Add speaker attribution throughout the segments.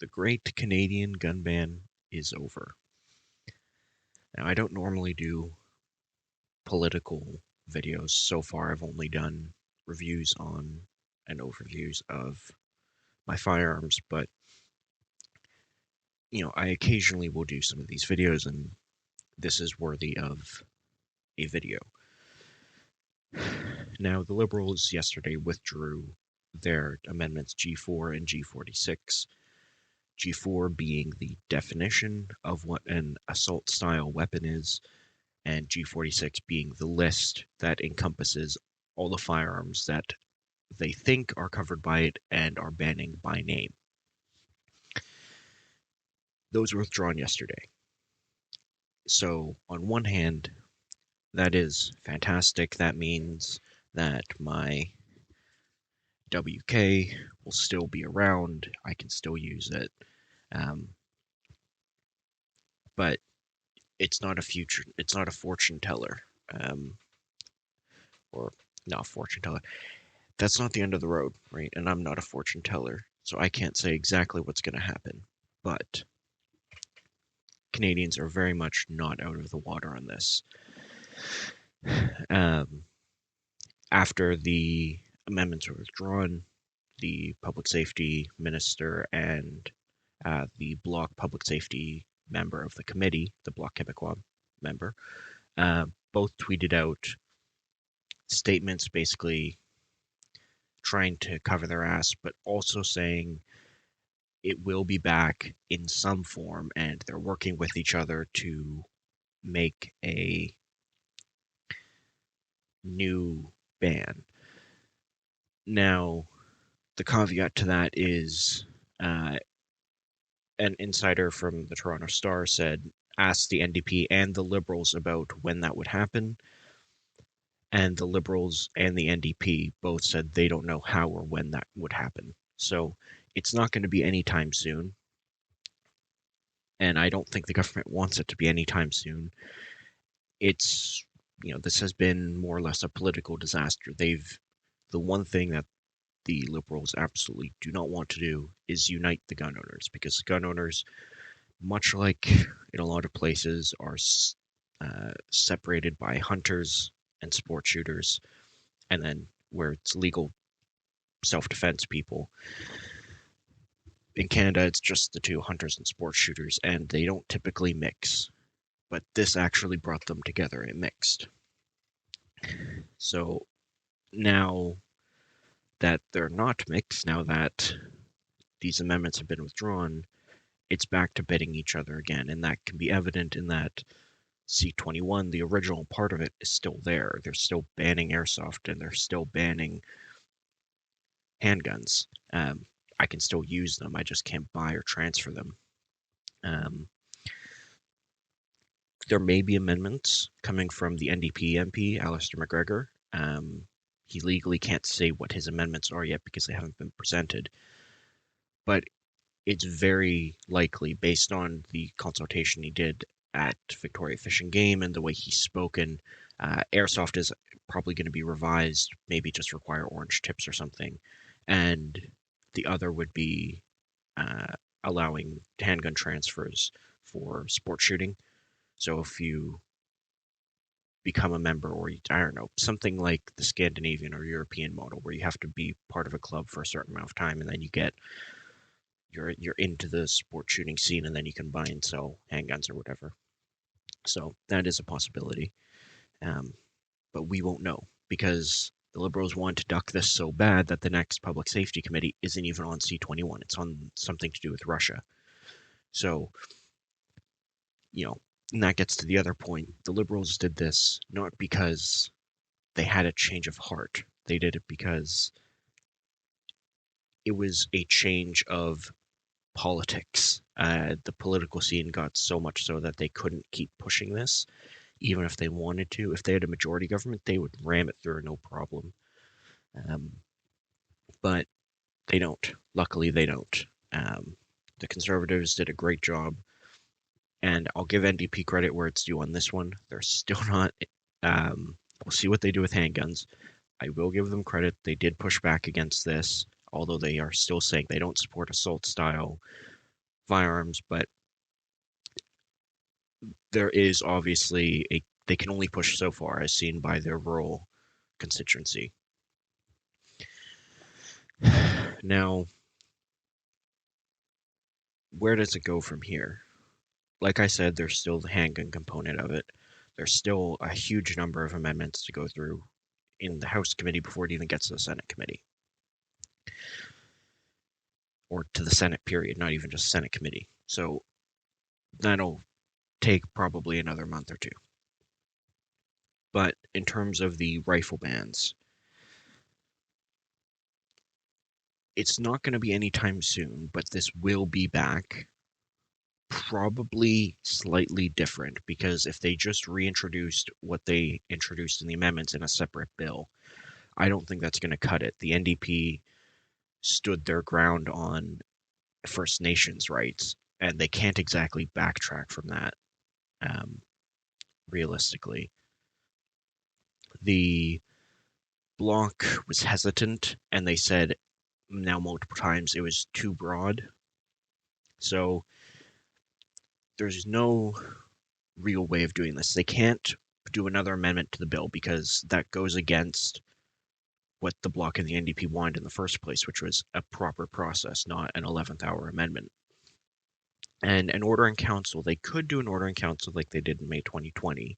Speaker 1: The great Canadian gun ban is over. Now, I don't normally do political videos. So far, I've only done reviews on and overviews of my firearms, but I occasionally will do some of these videos, and this is worthy of a video. Now, the Liberals yesterday withdrew their amendments G4 and G46. G4 being the definition of what an assault-style weapon is, and G46 being the list that encompasses all the firearms that they think are covered by it and are banning by name. Those were withdrawn yesterday. So, on one hand, that is fantastic. That means that my WK will still be around. I can still use it. But it's not a fortune teller. Or not fortune teller. That's not the end of the road, right? And I'm not a fortune teller, so I can't say exactly what's going to happen. But Canadians are very much not out of the water on this. After the amendments were withdrawn, the public safety minister and the Bloc public safety member of the committee, the Bloc Québécois member, both tweeted out statements basically trying to cover their ass, but also saying it will be back in some form, and they're working with each other to make a new ban. Now, the caveat to that is an insider from the Toronto Star asked the NDP and the Liberals about when that would happen, and the Liberals and the NDP both said they don't know how or when that would happen. So it's not going to be anytime soon, and I don't think the government wants it to be anytime soon. It's, this has been more or less a political disaster. The one thing that the Liberals absolutely do not want to do is unite the gun owners, because gun owners, much like in a lot of places, are separated by hunters and sport shooters, and then where it's legal self-defense people. In Canada, it's just the two, hunters and sport shooters, and they don't typically mix. But this actually brought them together. It mixed. So now that they're not mixed, now that these amendments have been withdrawn, it's back to bidding each other again. And that can be evident in that C-21, the original part of it, is still there. They're still banning airsoft, and they're still banning handguns. I can still use them. I just can't buy or transfer them. There may be amendments coming from the NDP MP, Alistair McGregor. He legally can't say what his amendments are yet because they haven't been presented. But it's very likely, based on the consultation he did at Victoria Fish and Game and the way he's spoken, airsoft is probably going to be revised, maybe just require orange tips or something. And the other would be allowing handgun transfers for sport shooting. So if you become a member, or I don't know, something like the Scandinavian or European model, where you have to be part of a club for a certain amount of time, and then you're into the sport shooting scene, and then you can buy and sell handguns or whatever. So that is a possibility, but we won't know, because the Liberals want to duck this so bad that the next Public Safety Committee isn't even on C-21. It's on something to do with Russia. So, and that gets to the other point. The Liberals did this not because they had a change of heart. They did it because it was a change of politics. The political scene got so much so that they couldn't keep pushing this, even if they wanted to. If they had a majority government, they would ram it through no problem. But they don't. Luckily, they don't. The Conservatives did a great job, and I'll give NDP credit where it's due on this one. They're still not. We'll see what they do with handguns. I will give them credit. They did push back against this, although they are still saying they don't support assault-style firearms, but there is obviously they can only push so far, as seen by their rural constituency. Now, where does it go from here? Like I said, there's still the handgun component of it. There's still a huge number of amendments to go through in the House committee before it even gets to the Senate committee. Or to the Senate, period, not even just Senate committee. So that'll take probably another month or two. But in terms of the rifle bans, it's not going to be anytime soon, but this will be back. Probably slightly different, because if they just reintroduced what they introduced in the amendments in a separate bill, I don't think that's going to cut it. The NDP stood their ground on First Nations rights, and they can't exactly backtrack from that, realistically. The Bloc was hesitant, and they said now multiple times it was too broad. So there's no real way of doing this. They can't do another amendment to the bill because that goes against what the Bloc and the NDP wanted in the first place, which was a proper process, not an 11th hour amendment. And an order in council, they could do an order in council like they did in May 2020,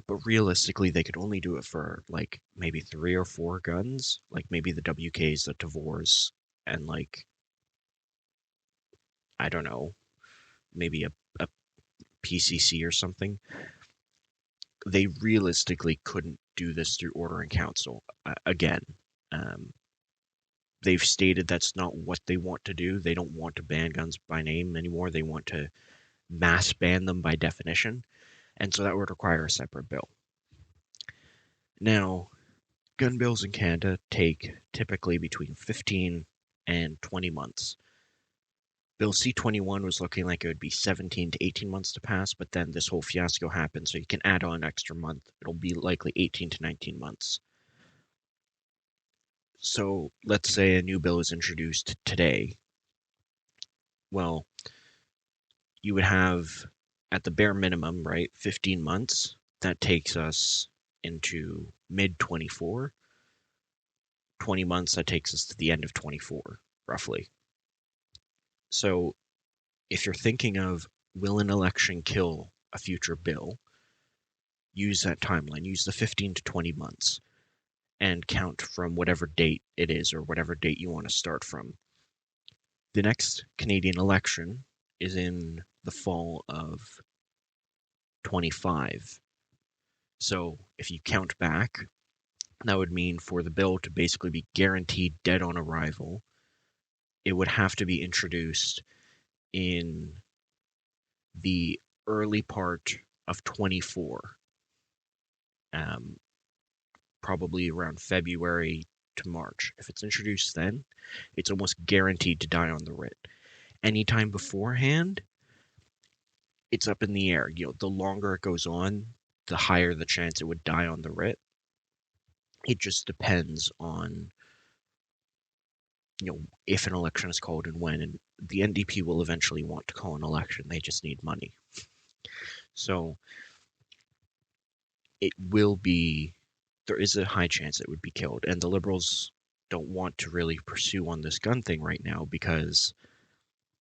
Speaker 1: but realistically, they could only do it for like maybe 3 or 4 guns, like maybe the WKs, the Tavors, and like, I don't know, maybe a PCC or something. They realistically couldn't do this through order in council. Again, um, they've stated that's not what they want to do. They don't want to ban guns by name anymore. They want to mass ban them by definition. And so that would require a separate bill. Now, gun bills in Canada take typically between 15 and 20 months. Bill C-21 was looking like it would be 17 to 18 months to pass, but then this whole fiasco happened, so you can add on an extra month. It'll be likely 18 to 19 months. So let's say a new bill is introduced today. Well, you would have, at the bare minimum, right, 15 months. That takes us into mid-24. 20 months, that takes us to the end of 24, roughly. So if you're thinking of, will an election kill a future bill, use that timeline, use the 15 to 20 months, and count from whatever date it is or whatever date you want to start from. The next Canadian election is in the fall of 25. So if you count back, that would mean for the bill to basically be guaranteed dead on arrival, it would have to be introduced in the early part of 24, probably around February to March. If it's introduced then, it's almost guaranteed to die on the writ. Anytime beforehand, it's up in the air. You know, the longer it goes on, the higher the chance it would die on the writ. It just depends on, you know, if an election is called and when. And the NDP will eventually want to call an election. They just need money. So it will be, there is a high chance it would be killed. And the Liberals don't want to really pursue on this gun thing right now because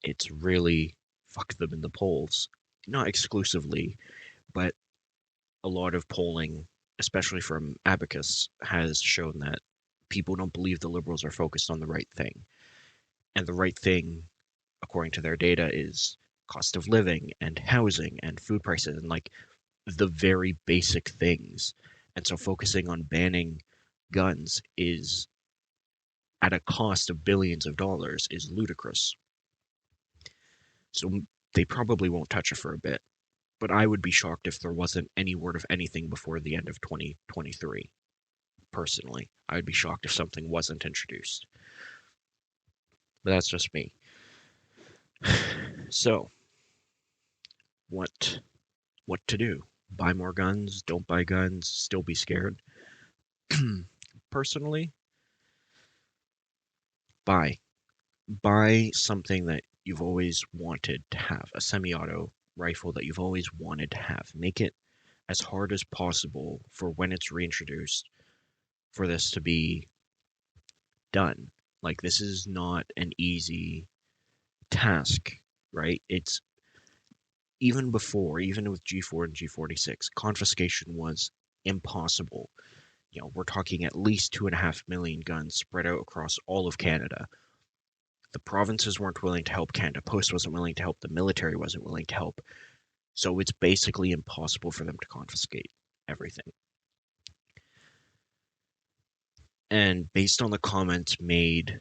Speaker 1: it's really fucked them in the polls. Not exclusively, but a lot of polling, especially from Abacus, has shown that people don't believe the Liberals are focused on the right thing. And the right thing, according to their data, is cost of living and housing and food prices and like the very basic things. And so focusing on banning guns is at a cost of billions of dollars is ludicrous. So they probably won't touch it for a bit. But I would be shocked if there wasn't any word of anything before the end of 2023. Personally, I would be shocked if something wasn't introduced. But that's just me. So, what to do? Buy more guns? Don't buy guns? Still be scared? Personally, buy something that you've always wanted to have, a semi-auto rifle that you've always wanted to have. Make it as hard as possible for when it's reintroduced for this to be done. Like, this is not an easy task, right? It's even before, even with G4 and G46, confiscation was impossible. You know, we're talking at least 2.5 million guns spread out across all of Canada. The provinces weren't willing to help. Canada Post wasn't willing to help. The military wasn't willing to help. So it's basically impossible for them to confiscate everything. And based on the comments made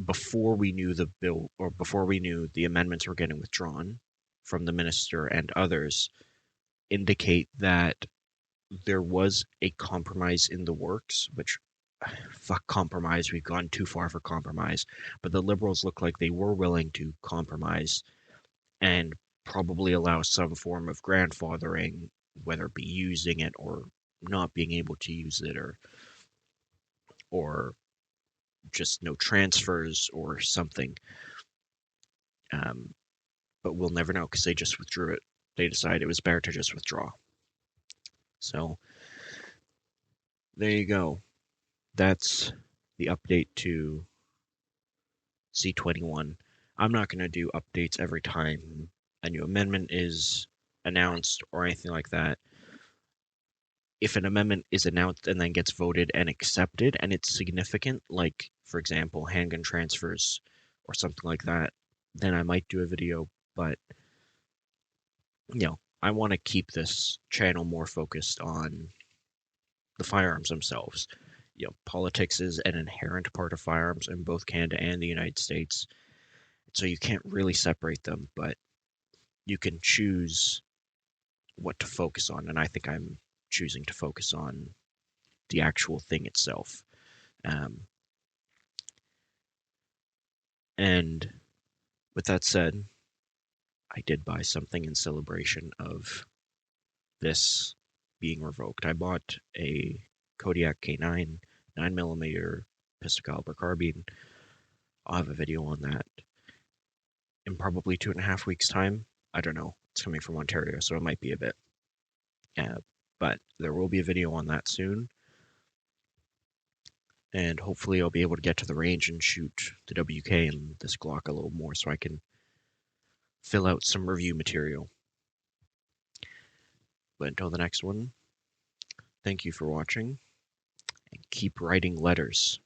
Speaker 1: before we knew the bill, or before we knew the amendments were getting withdrawn from the minister and others, indicate that there was a compromise in the works, which, fuck compromise, we've gone too far for compromise. But the Liberals look like they were willing to compromise and probably allow some form of grandfathering, whether it be using it or not being able to use it, or just no transfers or something. But we'll never know because they just withdrew it. They decided it was better to just withdraw. So there you go. That's the update to C21. I'm not going to do updates every time a new amendment is announced or anything like that. If an amendment is announced and then gets voted and accepted and it's significant, like, for example, handgun transfers or something like that, then I might do a video. But, I want to keep this channel more focused on the firearms themselves. Politics is an inherent part of firearms in both Canada and the United States. So you can't really separate them, but you can choose what to focus on. And I think I'm choosing to focus on the actual thing itself. And with that said, I did buy something in celebration of this being revoked. I bought a Kodiak K9 9mm pistol caliber carbine. I'll have a video on that in probably 2.5 weeks' time. I don't know. It's coming from Ontario, so it might be a bit. But there will be a video on that soon. And hopefully I'll be able to get to the range and shoot the WK and this Glock a little more so I can fill out some review material. But until the next one, thank you for watching, and keep writing letters.